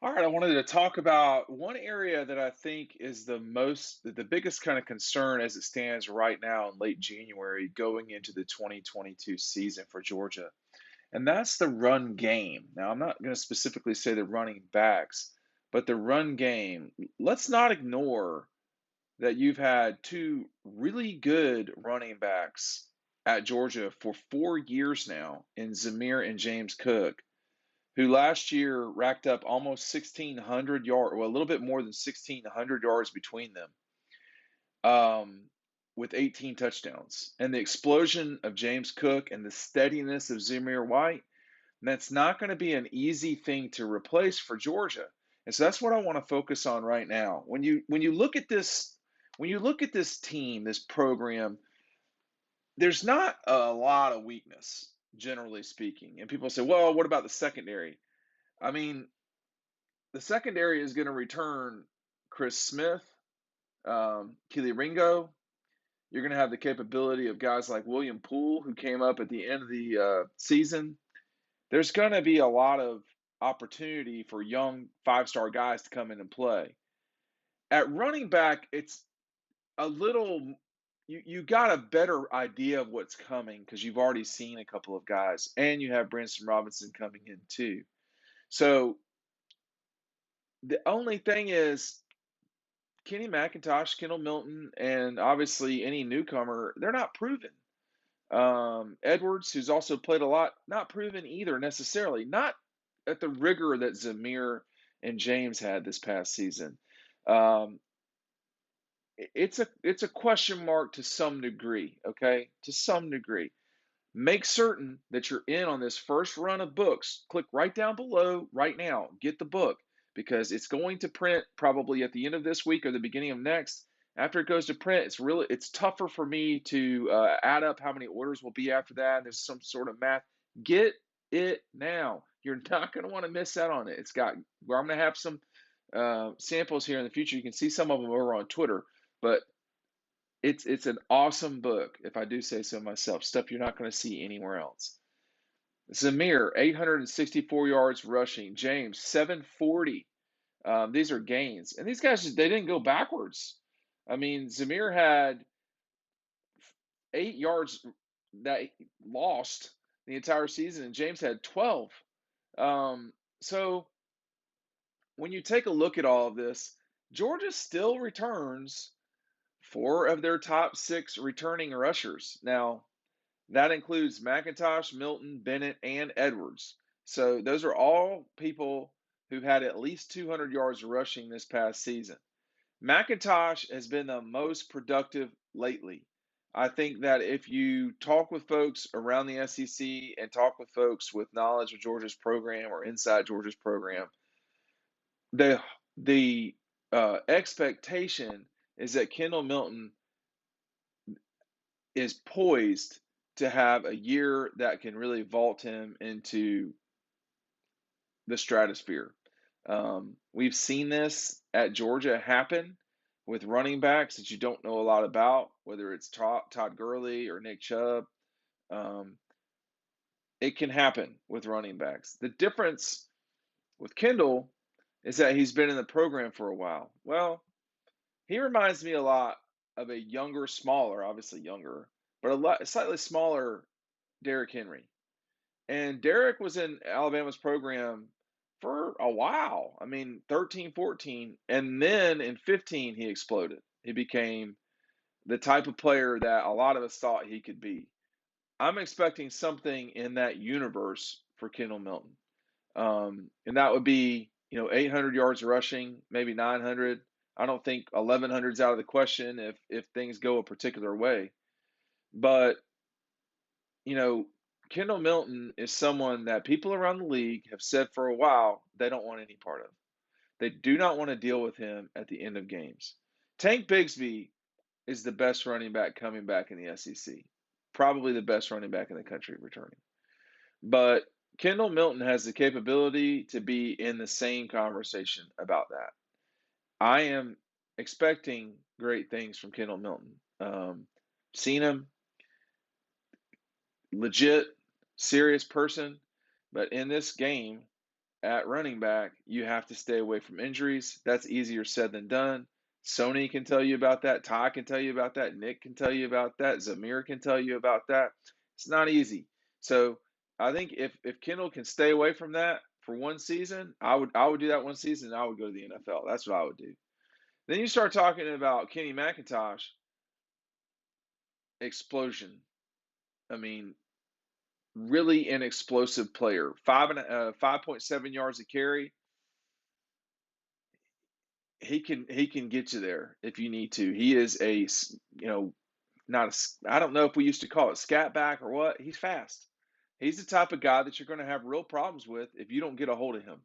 All right, I wanted to talk about one area that I think is the biggest kind of concern as it stands right now in late January going into the 2022 season for Georgia, and that's the run game. Now, I'm not going to specifically say the running backs, but the run game. Let's not ignore that you've had two really good running backs at Georgia for 4 years now in Zamir and James Cook, who last year racked up almost 1,600 yards, well, a little bit more than 1,600 yards between them, um, with 18 touchdowns. And the explosion of James Cook and the steadiness of Zamir White, that's not going to be an easy thing to replace for Georgia. And so that's what I want to focus on right now. When you look at this team, this program, there's not a lot of weakness, generally speaking. And people say, well, what about the secondary? I mean, the secondary is going to return Chris Smith, Keely Ringo. You're going to have the capability of guys like William Poole, who came up at the end of the season. There's going to be a lot of opportunity for young five-star guys to come in and play. At running back, it's a little you got a better idea of what's coming because you've already seen a couple of guys, and you have Branson Robinson coming in too. So the only thing is Kenny McIntosh, Kendall Milton, and obviously any newcomer, they're not proven. Edwards, who's also played a lot, not proven either necessarily. Not at the rigor that Zamir and James had this past season. Um, it's a question mark to some degree, okay? To some degree. Make certain that you're in on this first run of books. Click right down below right now. Get the book because it's going to print probably at the end of this week or the beginning of next. After it goes to print, it's tougher for me to add up how many orders will be after that. There's some sort of math. Get it now. You're not going to want to miss out on it. Where I'm going to have some samples here in the future. You can see some of them over on Twitter, but it's an awesome book, if I do say so myself. Stuff you're not going to see anywhere else. Zamir, 864 yards rushing. James, 740. These are gains, and these guys they didn't go backwards. I mean, Zamir had 8 yards that he lost the entire season, and James had 12. So when you take a look at all of this, Georgia still returns four of their top six returning rushers. Now, that includes McIntosh, Milton, Bennett, and Edwards. So those are all people who've had at least 200 yards rushing this past season. McIntosh has been the most productive lately. I think that if you talk with folks around the SEC and talk with folks with knowledge of Georgia's program or inside Georgia's program, the the expectation is that Kendall Milton is poised to have a year that can really vault him into the stratosphere. We've seen this at Georgia happen with running backs that you don't know a lot about, whether it's Todd Gurley or Nick Chubb. Um, it can happen with running backs. The difference with Kendall is that he's been in the program for a while. Well, he reminds me a lot of a younger, smaller, obviously younger, but slightly smaller Derrick Henry. And Derek was in Alabama's program for a while. I mean, 13, 14, and then in 15 he exploded. He became the type of player that a lot of us thought he could be. I'm expecting something in that universe for Kendall Milton. And that would be, 800 yards rushing, maybe 900. I don't think 1100 is out of the question if things go a particular way. But, you know, Kendall Milton is someone that people around the league have said for a while they don't want any part of. They do not want to deal with him at the end of games. Tank Bigsby is the best running back coming back in the SEC. Probably the best running back in the country returning. But Kendall Milton has the capability to be in the same conversation about that. I am expecting great things from Kendall Milton. Seen him, legit, serious person, but in this game, at running back, you have to stay away from injuries. That's easier said than done. Sony can tell you about that. Ty can tell you about that. Nick can tell you about that. Zamir can tell you about that. It's not easy. So I think if Kendall can stay away from that for one season, I would do that one season. And I would go to the NFL. That's what I would do. Then you start talking about Kenny McIntosh, explosion. I mean, really an explosive player. 5.7 yards a carry. He can get you there if you need to. He is not a, I don't know if we used to call it scat back or what. He's fast. He's the type of guy that you're going to have real problems with if you don't get a hold of him.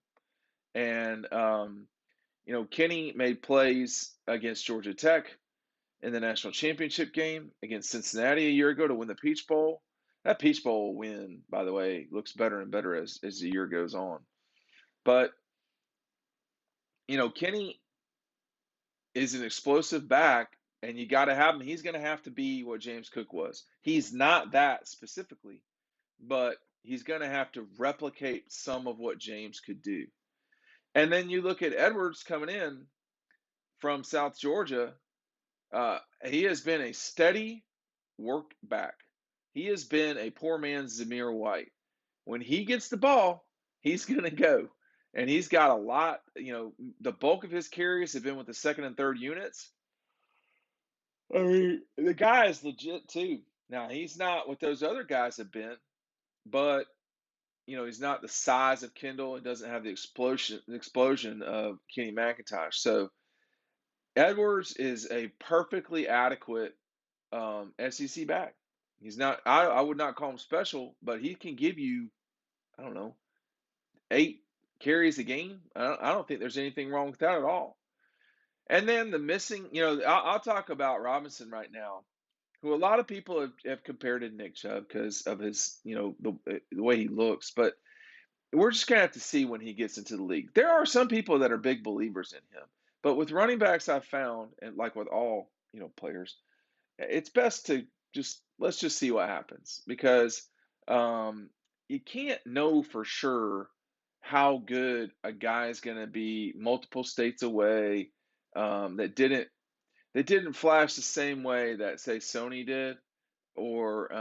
And Kenny made plays against Georgia Tech in the national championship game, against Cincinnati a year ago to win the Peach Bowl. That Peach Bowl win, by the way, looks better and better as the year goes on. But Kenny is an explosive back, and you got to have him. He's going to have to be what James Cook was. He's not that specifically, but he's going to have to replicate some of what James could do. And then you look at Edwards coming in from South Georgia. He has been a steady work back. He has been a poor man's Zamir White. When he gets the ball, he's going to go. And he's got a lot, the bulk of his carries have been with the second and third units. I mean, the guy is legit too. Now, he's not what those other guys have been, but he's not the size of Kendall and doesn't have the explosion of Kenny McIntosh. So Edwards is a perfectly adequate SEC back. He's not. I would not call him special, but he can give you, I don't know, 8 carries a game. I don't think there's anything wrong with that at all. And then the missing, I'll talk about Robinson right now, who a lot of people have compared to Nick Chubb because of his, the way he looks. But we're just going to have to see when he gets into the league. There are some people that are big believers in him. But with running backs, I've found, and like with all, players, it's best to let's just see what happens, because you can't know for sure how good a guy is going to be multiple states away, that didn't flash the same way that, say, Sony did, or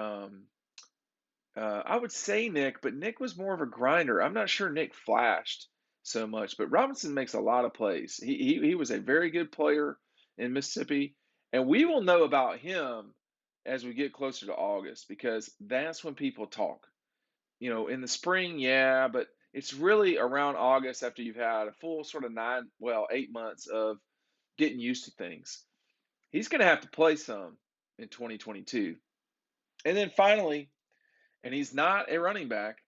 I would say Nick, but Nick was more of a grinder. I'm not sure Nick flashed so much, but Robinson makes a lot of plays. He was a very good player in Mississippi, and we will know about him as we get closer to August, because that's when people talk. In the spring, yeah, but it's really around August, after you've had a full sort of 8 months of getting used to things. He's going to have to play some in 2022. And then finally, and he's not a running back,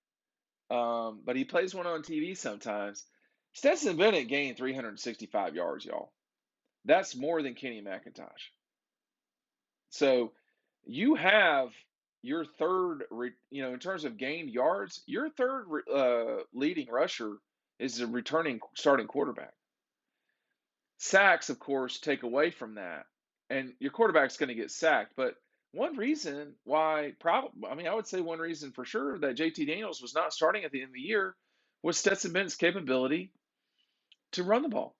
but he plays one on TV sometimes. Stetson Bennett gained 365 yards, y'all. That's more than Kenny McIntosh. So you have your third, in terms of gained yards, your third leading rusher is a returning starting quarterback. Sacks, of course, take away from that, and your quarterback's going to get sacked. But one reason why, I would say one reason for sure that JT Daniels was not starting at the end of the year was Stetson Bennett's capability to run the ball.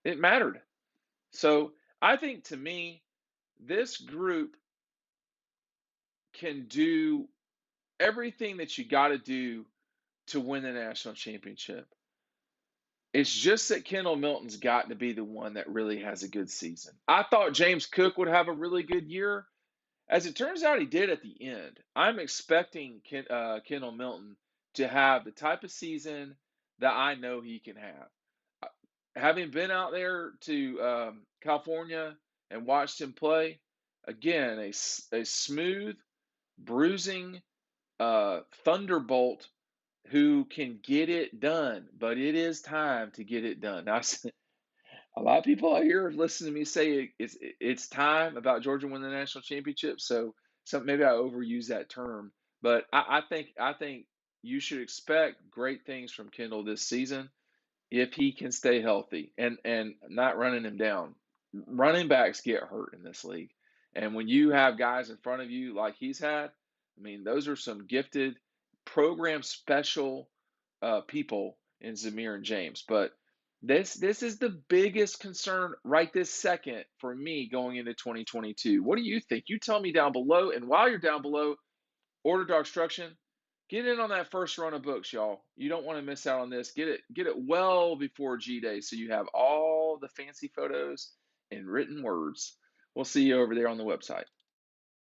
It mattered. So I think, to me, this group can do everything that you got to do to win the national championship. It's just that Kendall Milton's got to be the one that really has a good season. I thought James Cook would have a really good year. As it turns out, he did at the end. I'm expecting Kendall Milton to have the type of season that I know he can have. Having been out there to California and watched him play, again, a smooth, bruising thunderbolt who can get it done. But it is time to get it done. Now, a lot of people out here listen to me say it's time about Georgia winning the national championship. So maybe I overuse that term, but I think you should expect great things from Kendall this season if he can stay healthy and not running him down. Running backs get hurt in this league, and when you have guys in front of you like he's had, those are some gifted, program special people in Zamir and James. But this is the biggest concern right this second for me going into 2022. What do you think? You tell me down below. And while you're down below, order DAWGSTRUCTION. Get in on that first run of books, y'all. You don't want to miss out on this. Get it well before G Day so you have all the fancy photos and written words. We'll see you over there on the website.